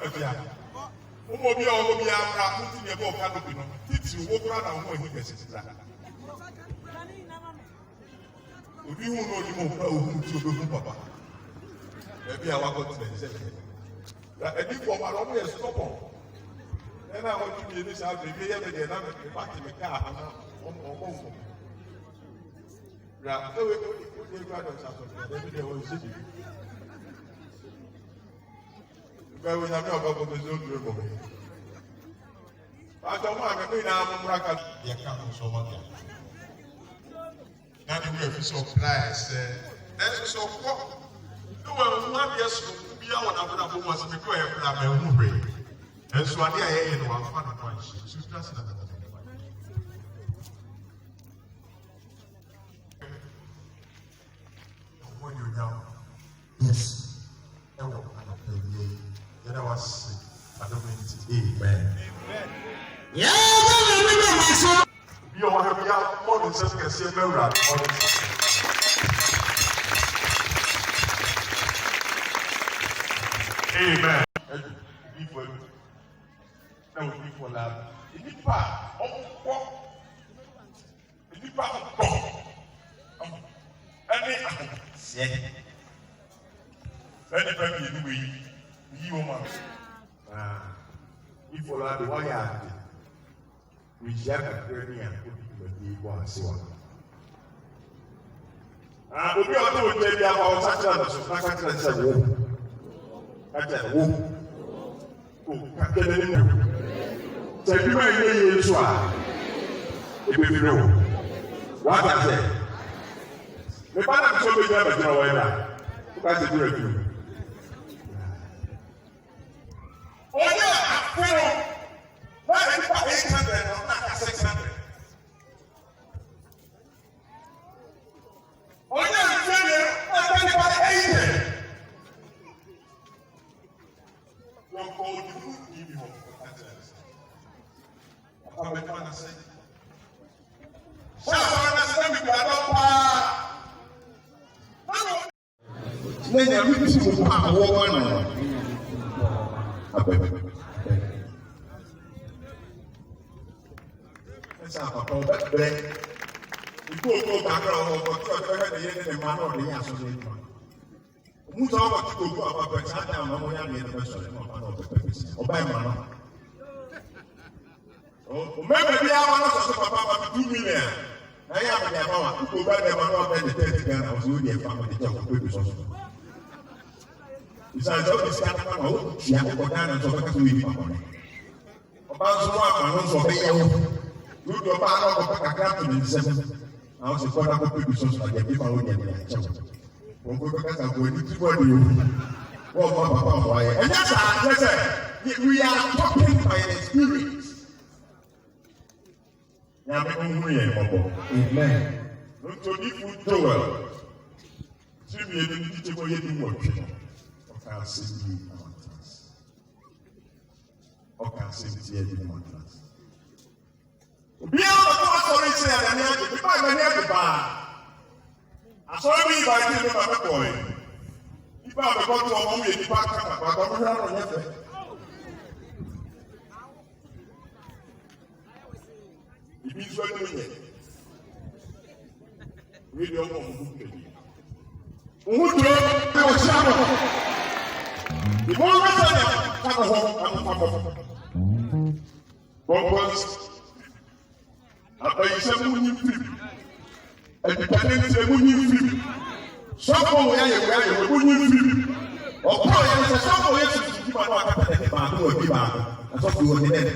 Obi ara muti ne bo ka no bi no. Titi wo kra na wo hi kesi tira. Obi hu no ni mo kra o hu ti obi hu papa. Ebi a wa go tire se. La edi ko ma ro mo e stop on. And I want to be in this house, maybe every na me party me car na o. Ra, so we go to South. Every day we see. But we have no go to zone do mo. Ba to ma me na mo mra ka ya ka so ma ya. Na ni we so price eh so ko. No we want yes bi a wona bona bo mo se me ko e pra me hu hwe. And so I did a one fun one. She's just another. When you're young, yes, I will not pay you. Then I was, I don't mean it. Amen. Yeah, you want to be out more than just can say, no, right? Amen. That would be for love. If you pass, if you pass, any family in the way, you man. If you love the wire, we share a journey and put it in the one so on. We are going to tell you about such a said, so you may hear you if you know what I say. The father told me never know whether that's a good review. Oh, yeah, why is it 800 or not 600? Oh, yeah, it's 80. One called you, give you I'm going to say, maybe I want to papa 2 million. I am the power to go back there and the 30 gun. I was doing the family job with the it's a job is coming. She has to down and talk to me. About so much, I want you to power of a captain in 7. I was a quarter of people like a people who get their job. When we got a good to what papa, why? And that's we are talking by the experience. Amen. Don't you put Joel? See me in the kitchen where you do what you can see me on trust. Or can see me on trust. Be out of the authority and the bar. I saw me by the boy. If I have got to a moment, if I come back, I'm going to run. It means what you need. We don't want to do it. Who do you shower? The more I come home, Bombos. After you say, when you flip, and the tenant say, when you flip, somewhere when you flip, or probably somewhere to keep my wife at the bar, or be bar, and talk to your head.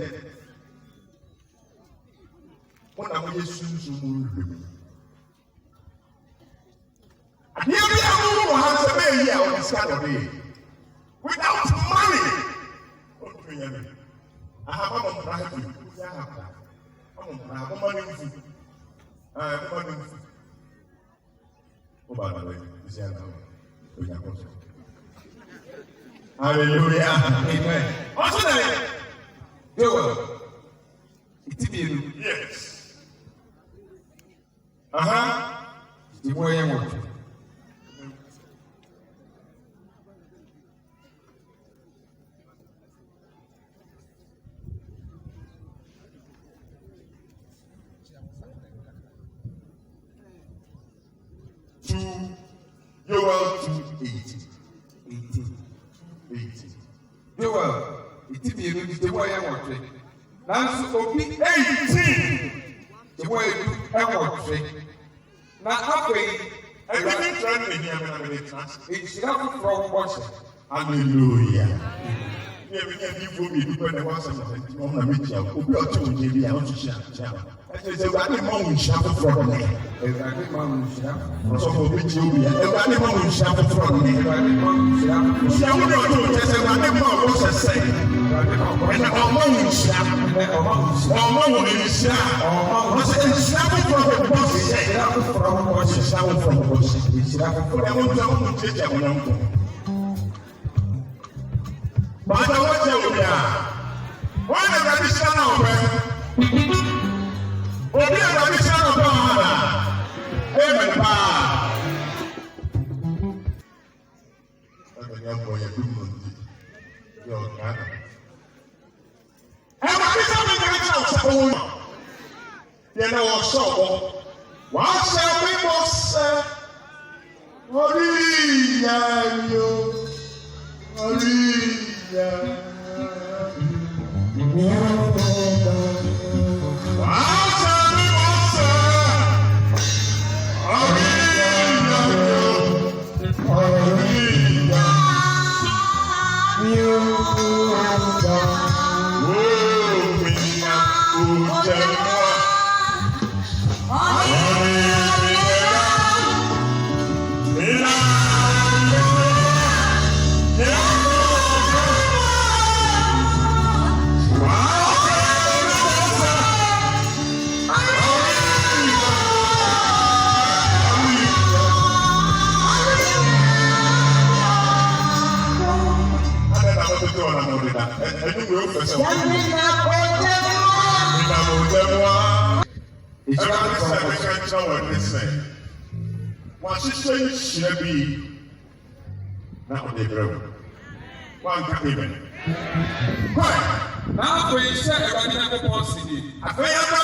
When I'm going to move, I never have to pay here on this kind of day. Without money, I have a private. I have money with you. I have money with you. Oh, by the way, you see, hallelujah. Amen. What's the name? Joel. Yes. The way I want. 18. Joel, it is the way I want to. Now, so be 18. The way I want to. Now, halfway, Everything trending here when I'm in it. it's enough from watching. Hallelujah. Yeah, we can give you people the ones that want to meet you. Who got to give you out to share. And they say, what the mom will share from me. So for which you be, and what the mom will share from me. See, I want to say, what the mom was say. And our mom will share. Our mom will share. Was it share from the boss? Share from the boss. I want to take you. But I want to tell you, why the tradition of the tradition of God? Amen. Now, we said about the policy. I think I'm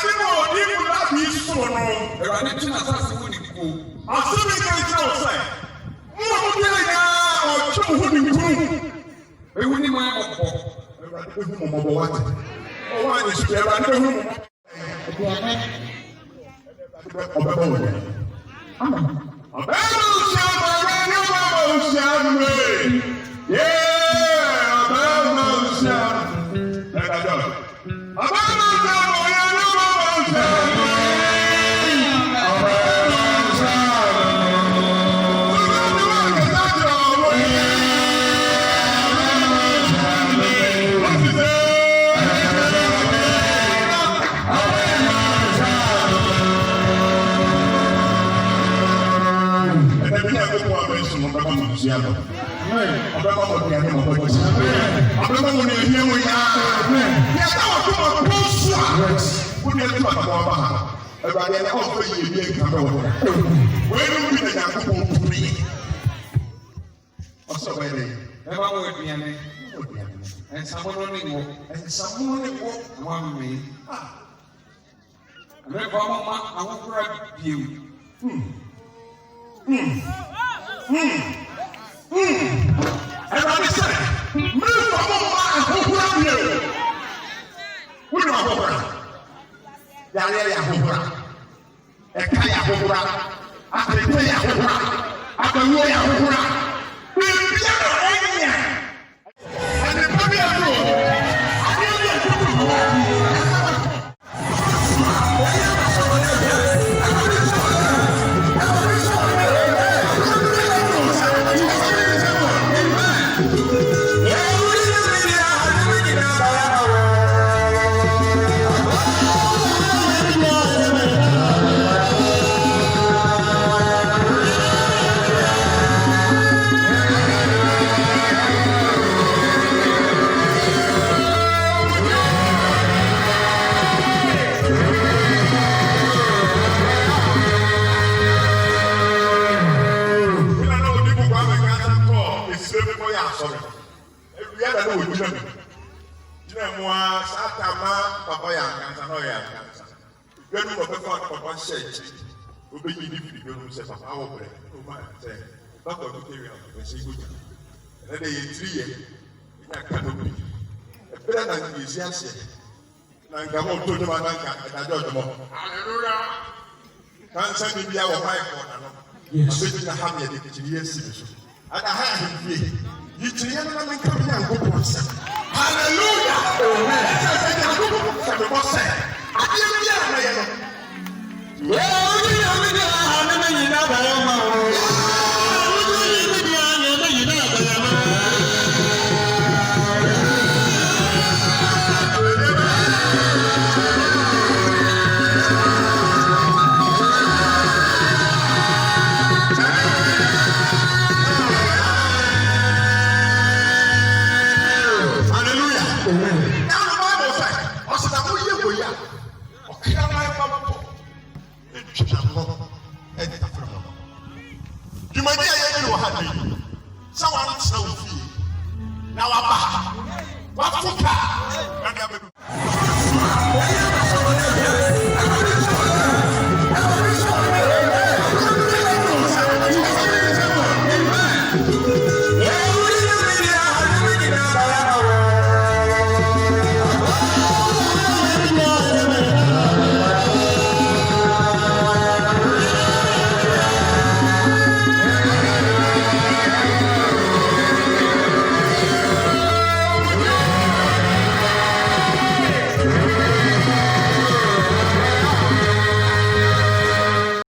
Doctor Victoria, when she good. And then 3 years, I can't be. A better than this, yes. And come on to the man and I don't know. Hallelujah. Can't send me our wife. Yes, I have the years. And I have him. You tell him I'm coming and go to us. Hallelujah. Someone is so free. Now, I'm back.